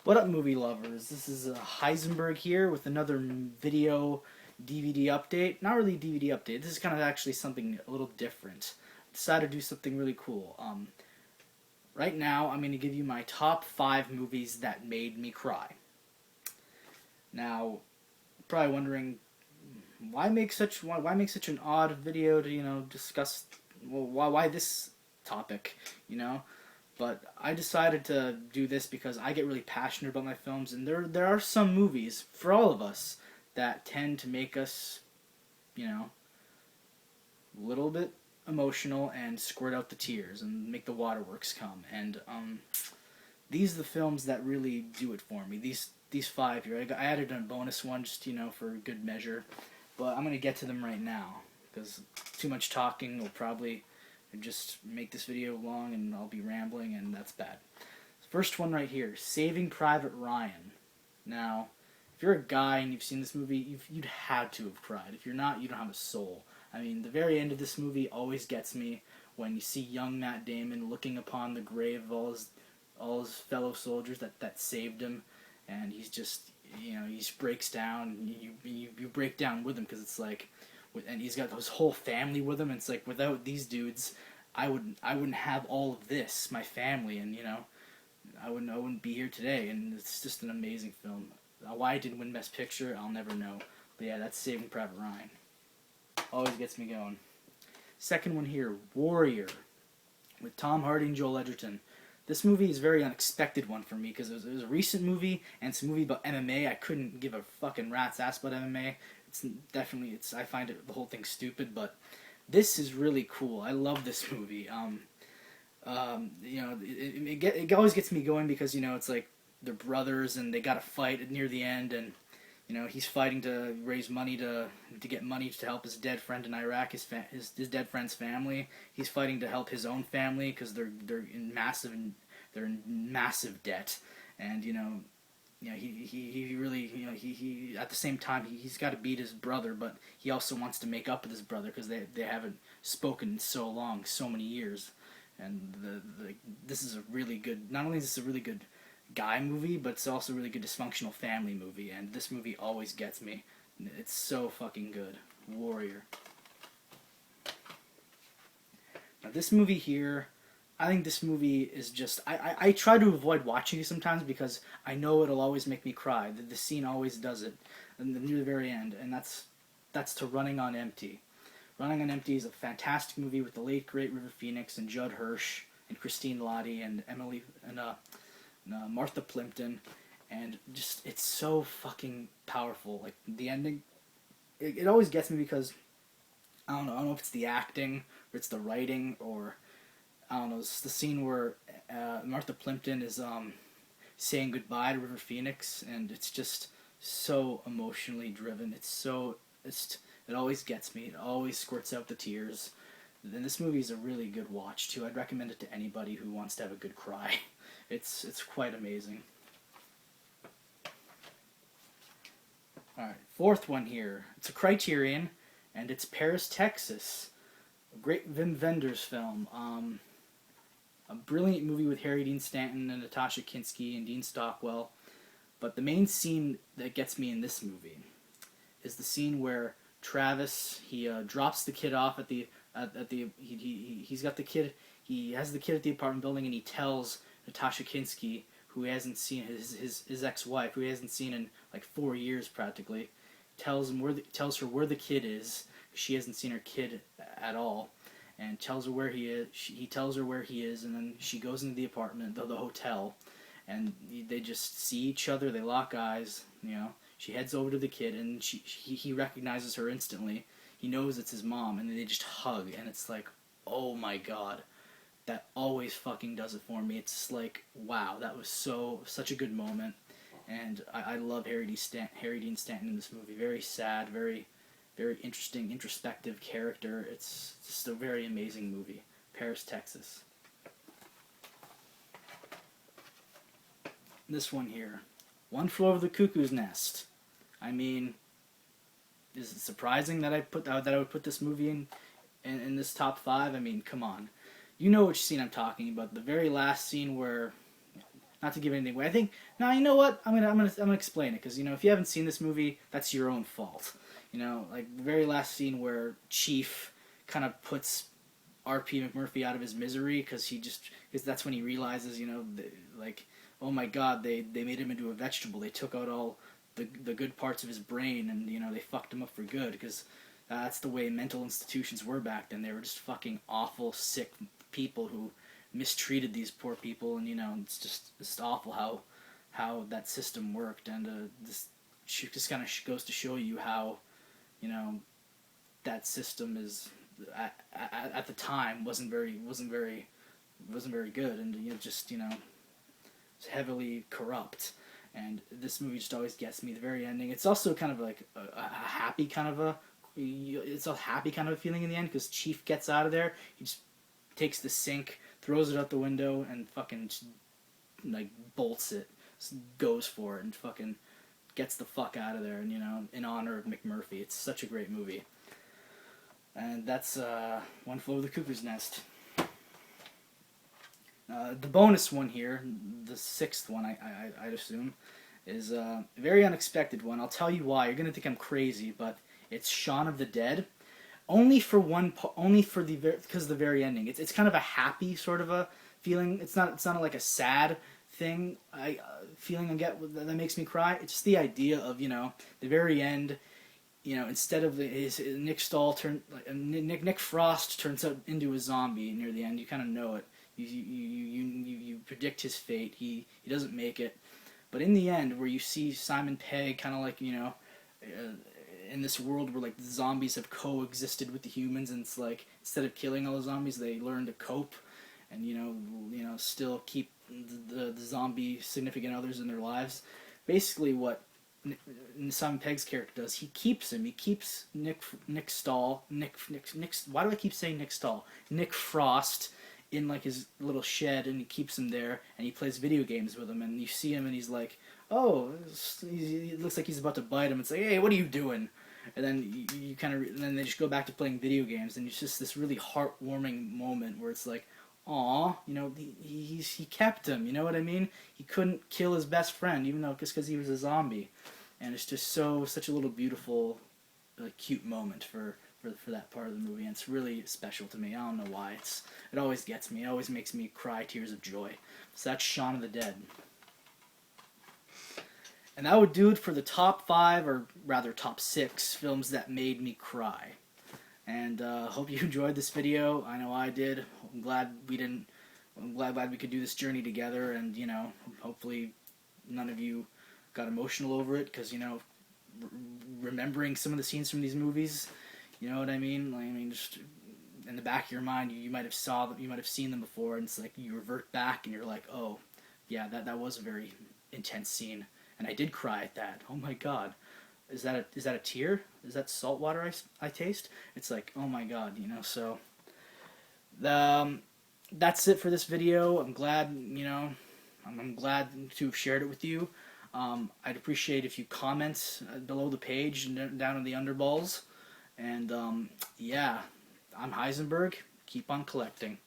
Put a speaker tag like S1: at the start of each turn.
S1: What up, movie lovers? This is Heisenberg here with another video DVD update. Not really a DVD update. This is kind of actually something a little different. I decided to do something really cool. Right now, I'm going to give you my top 5 movies that made me cry. Now, probably wondering why make such an odd video to discuss why this topic, you know? But I decided to do this because I get really passionate about my films, and there are some movies for all of us that tend to make us, a little bit emotional and squirt out the tears and make the waterworks come. And these are the films that really do it for me. These 5 here, I added a bonus one just for good measure, but I'm gonna get to them right now because too much talking will probably just make this video long and I'll be rambling, and that's bad. First one right here, Saving Private Ryan. Now, if you're a guy and you've seen this movie, you'd had to have cried. If you're not, you don't have a soul. I mean, the very end of this movie always gets me when you see young Matt Damon looking upon the grave of all his fellow soldiers that saved him, and he's just he just breaks down. And you break down with him because it's like, and he's got his whole family with him. And it's like, without these dudes, I wouldn't have all of this, my family, and I wouldn't be here today. And it's just an amazing film. Why I didn't win Best Picture, I'll never know. But yeah, that's Saving Private Ryan. Always gets me going. Second one here, Warrior, with Tom Hardy and Joel Edgerton. This movie is a very unexpected one for me because it was a recent movie, and it's a movie about MMA. I couldn't give a fucking rat's ass about MMA. I find the whole thing stupid, but this is really cool. I love this movie. It always gets me going because it's like they're brothers and they got to fight near the end, and he's fighting to raise money to get money to help his dead friend in Iraq, his dead friend's family. He's fighting to help his own family because they're in massive debt, and he really he at the same time he's got to beat his brother, but he also wants to make up with his brother because they haven't spoken in so long, so many years, and this is a really good. Not only is this a really good guy movie, but it's also a really good dysfunctional family movie, and this movie always gets me. It's so fucking good. Warrior. Now this movie here, I think this movie is just I try to avoid watching it sometimes because I know it'll always make me cry. The scene always does it, and near the very end, and that's to Running on Empty. Running on Empty is a fantastic movie with the late great River Phoenix and Judd Hirsch and Christine Lottie and Emily and Martha Plimpton, and just it's so fucking powerful. Like the ending, it always gets me because I don't know if it's the acting or it's the writing or I don't know. It's the scene where Martha Plimpton is saying goodbye to River Phoenix, and it's just so emotionally driven. It always gets me. It always squirts out the tears. And this movie is a really good watch too. I'd recommend it to anybody who wants to have a good cry. It's quite amazing. Alright, fourth one here. It's a Criterion, and it's Paris, Texas. A great Wim Wenders film. A brilliant movie with Harry Dean Stanton and Natasha Kinski and Dean Stockwell. But the main scene that gets me in this movie is the scene where Travis drops the kid off he's got the kid, he has the kid at the apartment building, and he tells Natasha Kinski, who he hasn't seen, his ex-wife, who he hasn't seen in like 4 years practically, tells her where the kid is. She hasn't seen her kid at all, and tells her where he is. He tells her where he is, and then she goes into the apartment, the hotel, and they just see each other. They lock eyes. She heads over to the kid, and he recognizes her instantly. He knows it's his mom, and they just hug, and it's like, oh my god. That always fucking does it for me. It's like, wow, that was such a good moment, and I love Harry Dean Stanton in this movie. Very sad, very, very interesting, introspective character. It's just a very amazing movie. Paris, Texas. This one here, One Flew Over the Cuckoo's Nest. I mean, is it surprising that I would put this movie in this top 5? I mean, come on. You know which scene I'm talking about. The very last scene where not to give anything away. I think now you know what I'm gonna explain it because if you haven't seen this movie, that's your own fault. Like the very last scene where Chief kind of puts R.P. McMurphy out of his misery because that's when he realizes like, oh my God, they made him into a vegetable. They took out all the good parts of his brain and they fucked him up for good because that's the way mental institutions were back then. They were just fucking awful, sick people who mistreated these poor people, and it's just awful how that system worked. And this just kind of goes to show you how that system is at the time wasn't very good, and it's heavily corrupt. And this movie just always gets me. The very ending, it's also kind of like a happy kind of a feeling in the end because Chief gets out of there. He just takes the sink, throws it out the window, and fucking just, like bolts it, just goes for it, and fucking gets the fuck out of there. And in honor of McMurphy, it's such a great movie. And that's One Flew Over the Cuckoo's Nest. The bonus one here, the sixth one, I'd assume, is a very unexpected one. I'll tell you why. You're gonna think I'm crazy, but it's Shaun of the Dead. Only for because of the very ending. It's kind of a happy sort of a feeling. It's not like a sad thing. Feeling I get that makes me cry. It's just the idea of the very end. Instead of Nick Frost turns out into a zombie near the end. You kind of know it. You predict his fate. He doesn't make it, but in the end, where you see Simon Pegg kind of like in this world where like the zombies have coexisted with the humans, and it's like instead of killing all the zombies, they learn to cope, and still keep the zombie significant others in their lives. Basically, what Simon Pegg's character does, he keeps Nick why do I keep saying Nick Stahl? Nick Frost in like his little shed, and he keeps him there, and he plays video games with him, and you see him, and he's like, oh, he looks like he's about to bite him. It's like, hey, what are you doing? And then and then they just go back to playing video games, and it's just this really heartwarming moment where it's like, aw, he kept him, you know what I mean? He couldn't kill his best friend, even though just because he was a zombie, and it's just such a little beautiful, cute moment for that part of the movie, and it's really special to me. I don't know why. It always gets me. It always makes me cry tears of joy. So that's Shaun of the Dead. And that would do it for the top 5, or rather top 6, films that made me cry. And hope you enjoyed this video. I know I did. I'm glad we could do this journey together, and hopefully none of you got emotional over it, because remembering some of the scenes from these movies, you know what I mean? Just in the back of your mind, you might have seen them before, and it's like you revert back, and you're like, oh, yeah, that was a very intense scene, and I did cry at that. Oh my God, is that a tear? Is that salt water I taste? It's like, oh my God, So, that's it for this video. I'm glad, I'm glad to have shared it with you. I'd appreciate if you comment below the page and down in the underballs. And, yeah, I'm Heisenberg. Keep on collecting.